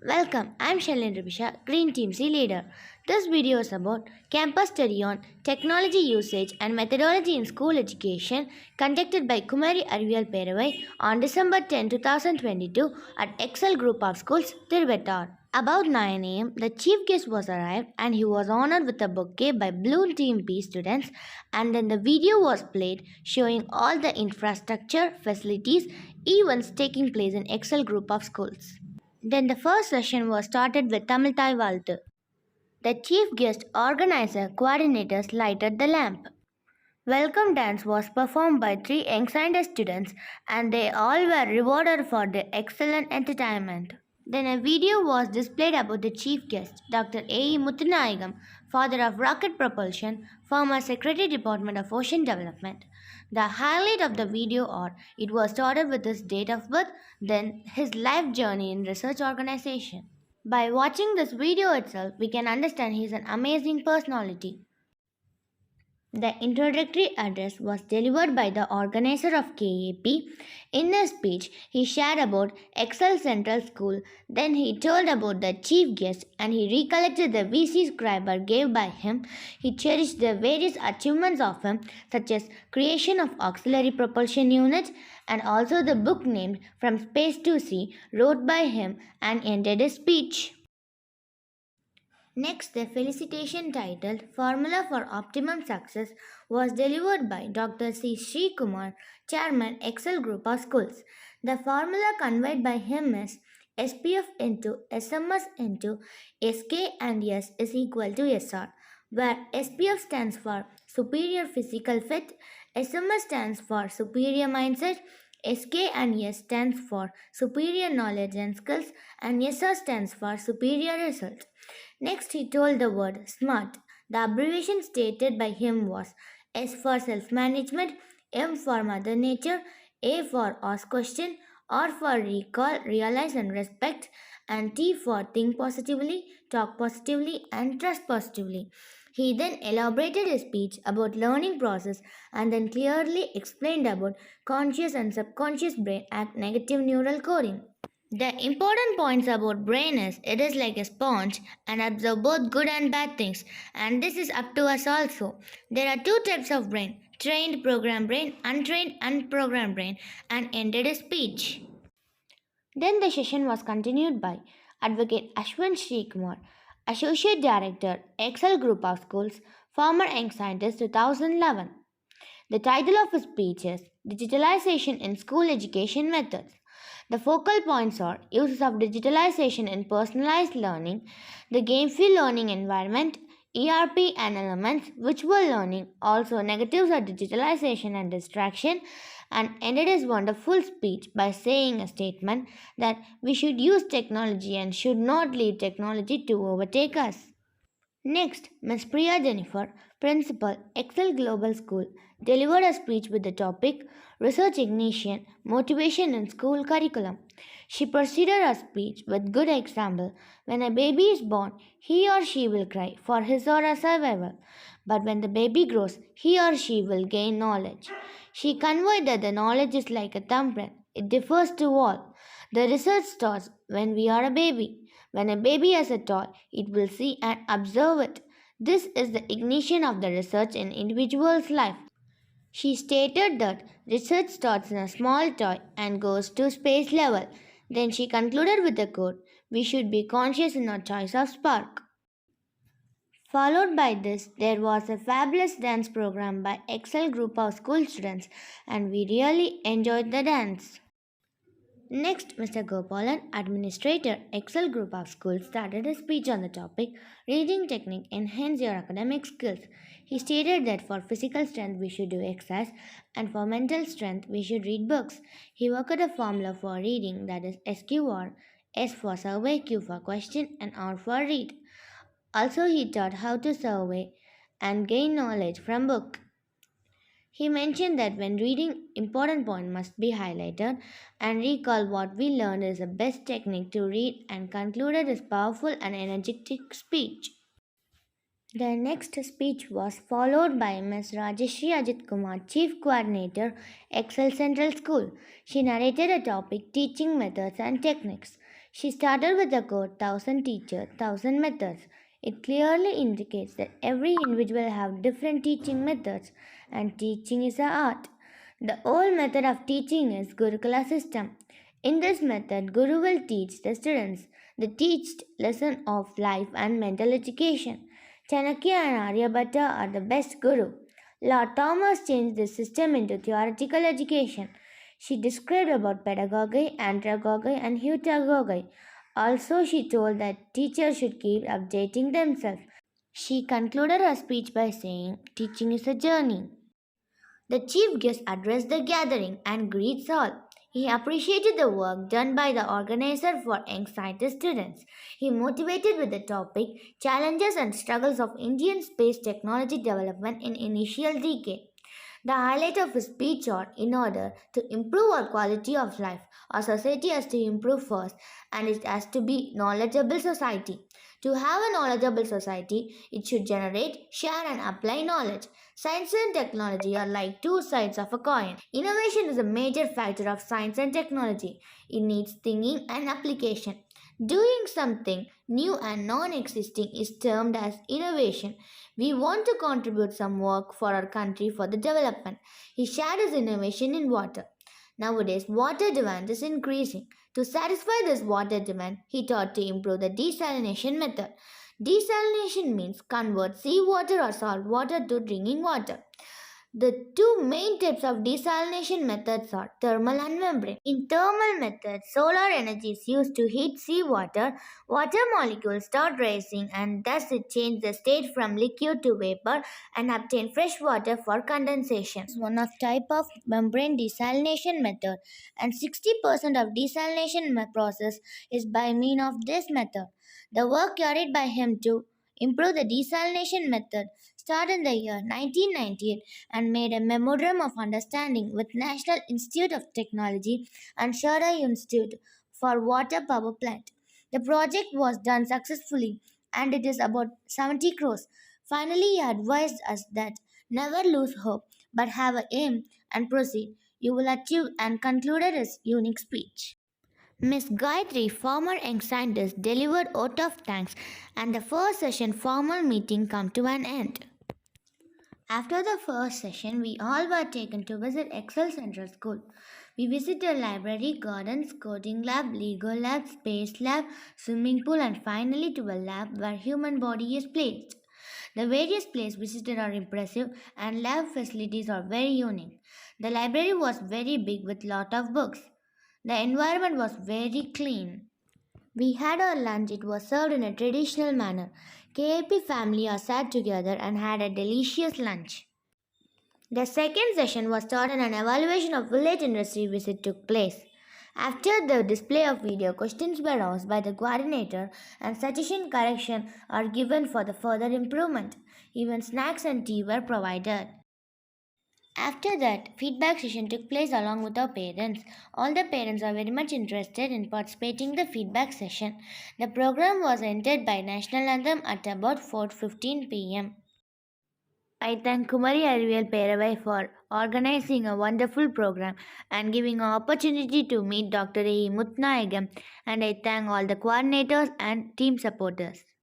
Welcome, I'm Shailendra Bisha, Green Team C Leader. This video is about campus study on technology usage and methodology in school education conducted by Kumari Arivial Peravai on December 10, 2022 at Excel Group of Schools, Tirvettar. About 9 am, the chief guest was arrived and he was honored with a bouquet by Blue Team B students, and then the video was played showing all the infrastructure, facilities, events taking place in Excel Group of Schools. Then the first session was started with Tamil Thai Valtu. The chief guest, organizer, coordinators lighted the lamp. Welcome dance was performed by three young scientist students and they all were rewarded for their excellent entertainment. Then a video was displayed about the chief guest, Dr. A. E. Muthanayagam, father of rocket propulsion, former Secretary Department of Ocean Development. The highlight of the video or it was started with his date of birth, then his life journey in research organization. By watching this video itself, we can understand he is an amazing personality. The introductory address was delivered by the organizer of KAP. In his speech, he shared about Excel Central School, then he told about the chief guest and he recollected the VC scriber gave by him. He cherished the various achievements of him, such as creation of auxiliary propulsion units and also the book named From Space to Sea, wrote by him and ended his speech. Next, the felicitation titled Formula for Optimum Success was delivered by Dr. C. Sri Kumar, Chairman, Excel Group of Schools. The formula conveyed by him is SPF into SMS into SK and S is equal to SR, where SPF stands for Superior Physical Fit, SMS stands for Superior Mindset, SK and S stands for Superior Knowledge and Skills, and SR stands for Superior Results. Next, he told the word SMART. The abbreviation stated by him was S for self-management, M for Mother Nature, A for ask question, R for recall, realize and respect, and T for think positively, talk positively, and trust positively. He then elaborated his speech about learning process and then clearly explained about conscious and subconscious brain and negative neural coding. The important points about brain is it is like a sponge and absorb both good and bad things, and this is up to us also. There are two types of brain, trained programmed brain, untrained unprogrammed brain, and ended his speech. Then the session was continued by Advocate Ashwin Srikumar, Associate Director, Excel Group of Schools, former Young Scientist 2011. The title of his speech is Digitalization in School Education Methods. The focal points are uses of digitalization in personalized learning, the game-free learning environment, ERP and elements, visual learning, also negatives of digitalization and distraction, and ended his wonderful speech by saying a statement that we should use technology and should not leave technology to overtake us. Next, Ms. Priya Jennifer, Principal, Excel Global School, delivered a speech with the topic Research Ignition, Motivation in School Curriculum. She proceeded her speech with good example. When a baby is born, he or she will cry for his or her survival. But when the baby grows, he or she will gain knowledge. She conveyed that the knowledge is like a thumbprint. It differs to all. The research starts when we are a baby. When a baby has a toy, it will see and observe it. This is the ignition of the research in individual's life. She stated that research starts in a small toy and goes to space level. Then she concluded with the quote, "We should be conscious in our choice of spark." Followed by this, there was a fabulous dance program by Excel group of school students and we really enjoyed the dance. Next, Mr. Gopalan, Administrator, Excel Group of Schools, started a speech on the topic Reading Technique Enhance Your Academic Skills. He stated that for physical strength we should do exercise and for mental strength we should read books. He worked out a formula for reading that is SQR, S for survey, Q for question, and R for read. Also, he taught how to survey and gain knowledge from book. He mentioned that when reading, important point must be highlighted and recall what we learned is the best technique to read and concluded his powerful and energetic speech. The next speech was followed by Ms. Rajeshri Ajit Kumar, Chief Coordinator, Excel Central School. She narrated a topic Teaching Methods and Techniques. She started with the quote, "Thousand teachers, thousand methods." It clearly indicates that every individual have different teaching methods and teaching is an art. The old method of teaching is Gurukula system. In this method, Guru will teach the students the teached lesson of life and mental education. Chanakya and Aryabhatta are the best Guru. Lord Thomas changed the system into theoretical education. She described about pedagogy, andragogy, and heutagogy. Also, she told that teachers should keep updating themselves. She concluded her speech by saying, "Teaching is a journey." The chief guest addressed the gathering and greets all. He appreciated the work done by the organizer for young scientist students. He motivated with the topic Challenges and Struggles of Indian Space Technology Development in Initial Decade. The highlight of his speech are in order to improve our quality of life, our society has to improve first and it has to be knowledgeable society. To have a knowledgeable society, it should generate, share and apply knowledge. Science and technology are like two sides of a coin. Innovation is a major factor of science and technology. It needs thinking and application. Doing something new and non existing is termed as innovation. We want to contribute some work for our country for the development. He shared his innovation in water. Nowadays, water demand is increasing. To satisfy this water demand, he thought to improve the desalination method. Desalination means convert seawater or salt water to drinking water. The two main types of desalination methods are thermal and membrane. In thermal method, solar energy is used to heat seawater. Water molecules start rising and thus it changes the state from liquid to vapor and obtain fresh water for condensation. This is one of type of membrane desalination method and 60% of desalination process is by mean of this method. The work carried by him to improve the desalination method started in the year 1998 and made a memorandum of understanding with National Institute of Technology and Shara Institute for water power plant. The project was done successfully and it is about 70 crores. Finally, he advised us that never lose hope but have a aim and proceed. You will achieve and concluded his unique speech. Miss Gayatri, former young scientist, delivered vote of thanks and the first session formal meeting come to an end. After the first session, we all were taken to visit Excel Central School. We visited library, gardens, coding lab, Lego lab, space lab, swimming pool, and finally to a lab where human body is placed. The various places visited are impressive and lab facilities are very unique. The library was very big with lot of books. The environment was very clean. We had our lunch. It was served in a traditional manner. KAP family are sat together and had a delicious lunch. The second session was taught and an evaluation of village industry visit took place. After the display of video, questions were asked by the coordinator and suggestion correction are given for the further improvement. Even snacks and tea were provided. After that, feedback session took place along with our parents. All the parents are very much interested in participating in the feedback session. The program was ended by national anthem at about 4:15 p.m. I thank Kumari Ariel Peravai for organizing a wonderful program and giving an opportunity to meet Dr. A. Mutnayagam, and I thank all the coordinators and team supporters.